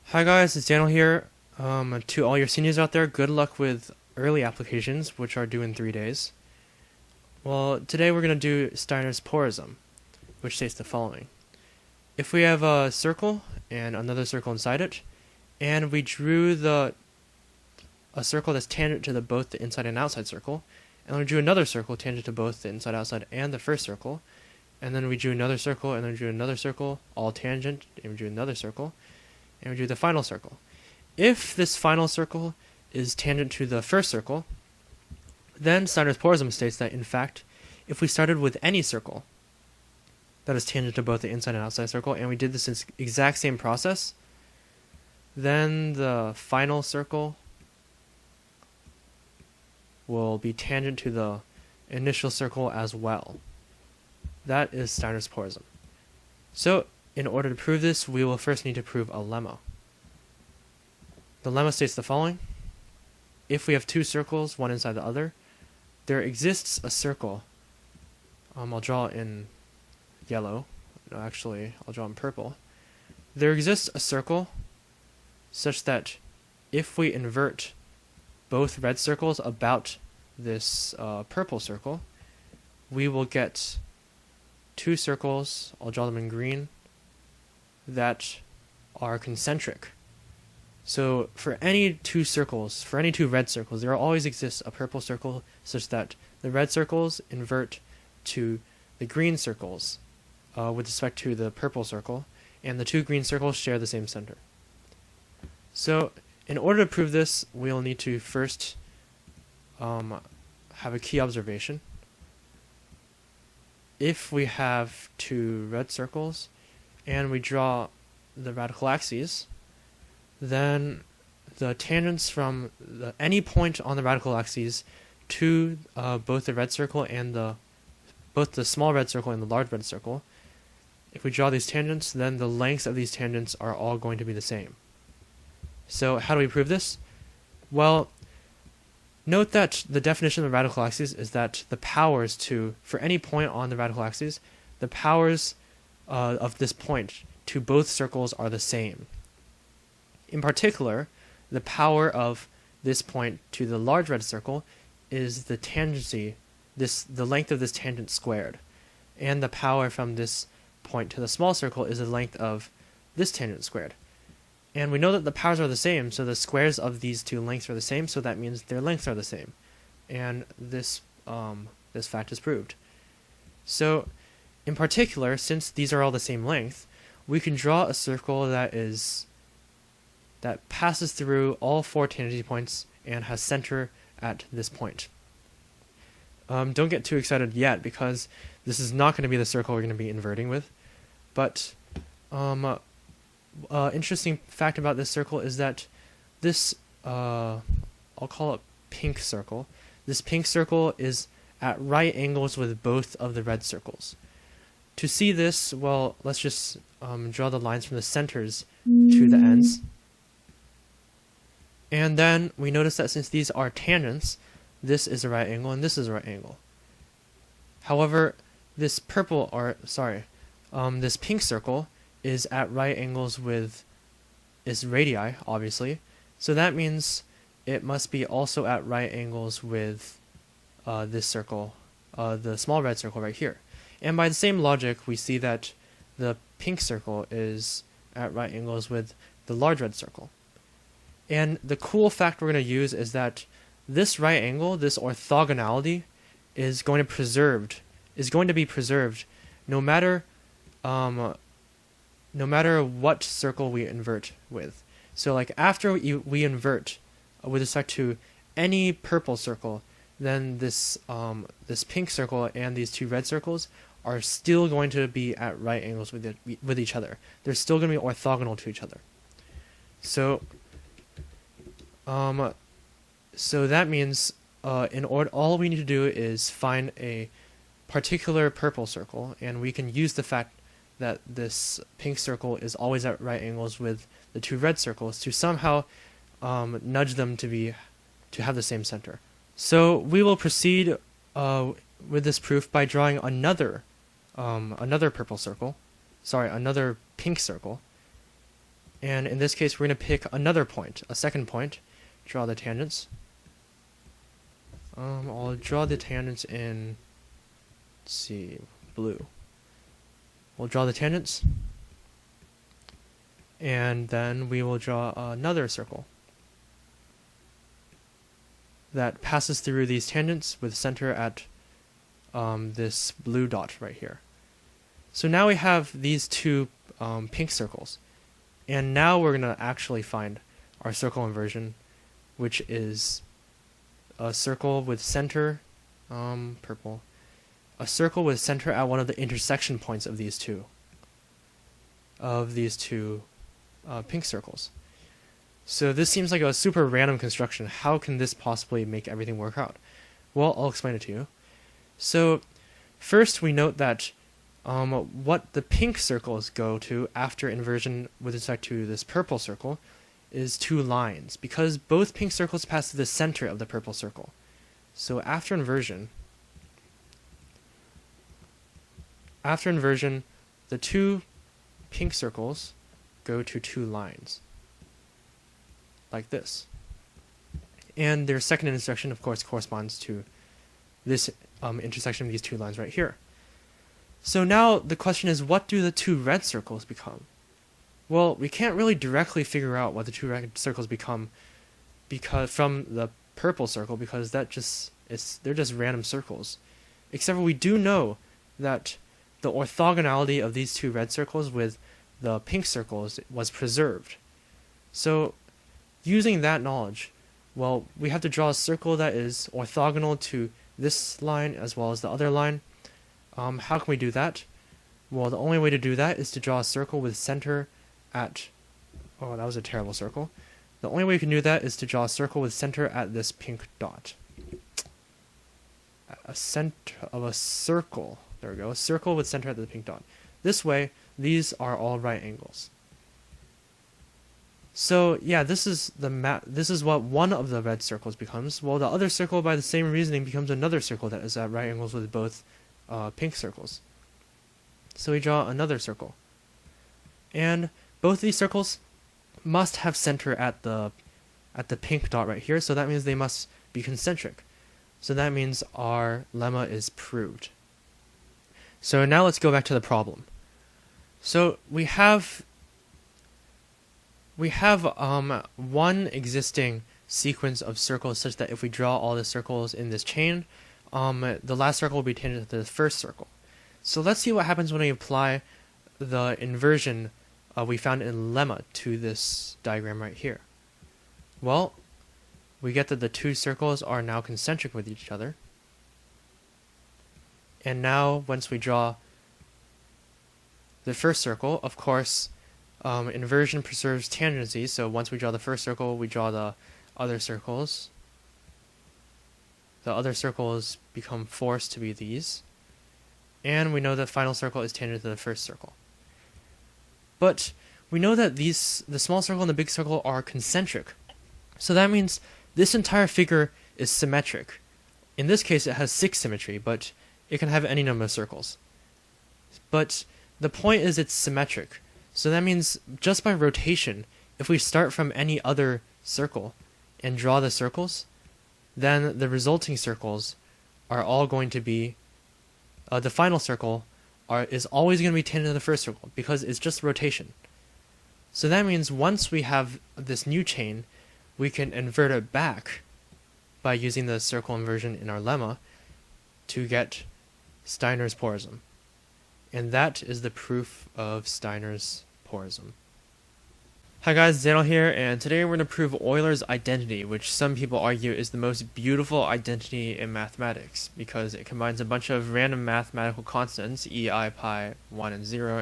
Hi guys, it's Daniel here. To all your seniors out there, good luck with early applications, which are due in 3 days. Well, today we're going to do Steiner's Porism, which states the following. If we have a circle and another circle inside it, and we drew a circle that's tangent to both the inside and outside circle, and we drew another circle tangent to both the inside, outside, and the first circle, and then we drew another circle, and then we drew another circle, all tangent, and we drew another circle, and we drew the final circle. If this final circle is tangent to the first circle, then Steiner's Porism states that, in fact, if we started with any circle that is tangent to both the inside and outside circle, and we did this exact same process, then the final circle will be tangent to the initial circle as well. That is Steiner's Porism. So, in order to prove this, we will first need to prove a lemma. The lemma states the following. If we have two circles, one inside the other, there exists a circle. I'll draw it in yellow. No, actually, I'll draw in purple. There exists a circle such that if we invert both red circles about this purple circle, we will get two circles, I'll draw them in green, that are concentric. So for any two circles, for any two red circles, there always exists a purple circle such that the red circles invert to the green circles with respect to the purple circle, and the two green circles share the same center. So in order to prove this, we'll need to first have a key observation. If we have two red circles and we draw the radical axes, then the tangents from any point on the radical axes to both the red circle and both the small red circle and the large red circle, if we draw these tangents, then the lengths of these tangents are all going to be the same. So how do we prove this? Well, note that the definition of the radical axes is that the powers for any point on the radical axes, the powers of this point to both circles are the same. In particular, the power of this point to the large red circle is the tangency, the length of this tangent squared, and the power from this point to the small circle is the length of this tangent squared. And we know that the powers are the same, so the squares of these two lengths are the same, so that means their lengths are the same. And this fact is proved. So, in particular, since these are all the same length, we can draw a circle that passes through all four tangency points and has center at this point. Don't get too excited yet, because this is not going to be the circle we're going to be inverting with. But interesting fact about this circle is that this, I'll call it pink circle. This pink circle is at right angles with both of the red circles. To see this, well, let's just draw the lines from the centers to the ends. And then we notice that since these are tangents, this is a right angle and this is a right angle. However, this this pink circle is at right angles with its radii, obviously. So that means it must be also at right angles with this circle, the small red circle right here. And by the same logic, we see that the pink circle is at right angles with the large red circle. And the cool fact we're going to use is that this right angle, this orthogonality, is going to be preserved no matter what circle we invert with. So like after we invert with respect to any purple circle, then this pink circle and these two red circles are still going to be at right angles with each other. They're still going to be orthogonal to each other. So that means all we need to do is find a particular purple circle, and we can use the fact that this pink circle is always at right angles with the two red circles to somehow nudge them to have the same center. So we will proceed with this proof by drawing another purple circle, another pink circle, And in this case, we're going to pick another point, a second point, draw the tangents. I'll draw the tangents in, let's see, blue. We'll draw the tangents, and then we will draw another circle that passes through these tangents with center at this blue dot right here. So now we have these two pink circles, and now we're going to actually find our circle inversion, which is a circle with center, purple, a circle with center at one of the intersection points of these two pink circles. So this seems like a super random construction. How can this possibly make everything work out? Well, I'll explain it to you. So first we note that what the pink circles go to after inversion with respect to this purple circle is two lines, because both pink circles pass through the center of the purple circle. So after inversion, the two pink circles go to two lines, like this. And their second intersection, of course, corresponds to this intersection of these two lines right here. So now the question is, what do the two red circles become? Well, we can't really directly figure out what the two red circles become from the purple circle, because they're just random circles. Except for we do know that the orthogonality of these two red circles with the pink circles was preserved. So using that knowledge, well, we have to draw a circle that is orthogonal to this line as well as the other line. How can we do that? Well, the only way to do that is to draw a circle with center at... Oh, that was a terrible circle. The only way we can do that is to draw a circle with center at this pink dot. A center of a circle. There we go. A circle with center at the pink dot. This way, these are all right angles. So yeah, this is what one of the red circles becomes. Well, the other circle, by the same reasoning, becomes another circle that is at right angles with both pink circles. So we draw another circle, and both these circles must have center at the pink dot right here. So that means they must be concentric. So that means our lemma is proved. So now let's go back to the problem. So we have one existing sequence of circles such that if we draw all the circles in this chain, the last circle will be tangent to the first circle. So let's see what happens when we apply the inversion we found in lemma to this diagram right here. Well, we get that the two circles are now concentric with each other. And now, once we draw the first circle, of course, inversion preserves tangency, so once we draw the first circle, we draw the other circles. The other circles become forced to be these. And we know the final circle is tangent to the first circle. But we know that the small circle and the big circle are concentric. So that means this entire figure is symmetric. In this case, it has 6 symmetry, but it can have any number of circles. But the point is it's symmetric. So that means just by rotation, if we start from any other circle and draw the circles, then the resulting circles are all going to be, the final circle is always going to be tangent to the first circle, because it's just rotation. So that means once we have this new chain, we can invert it back by using the circle inversion in our lemma to get Steiner's porism. And that is the proof of Steiner's porism. Hi guys, Daniel here, and today we're going to prove Euler's identity, which some people argue is the most beautiful identity in mathematics, because it combines a bunch of random mathematical constants, e, I, pi, 1, and 0,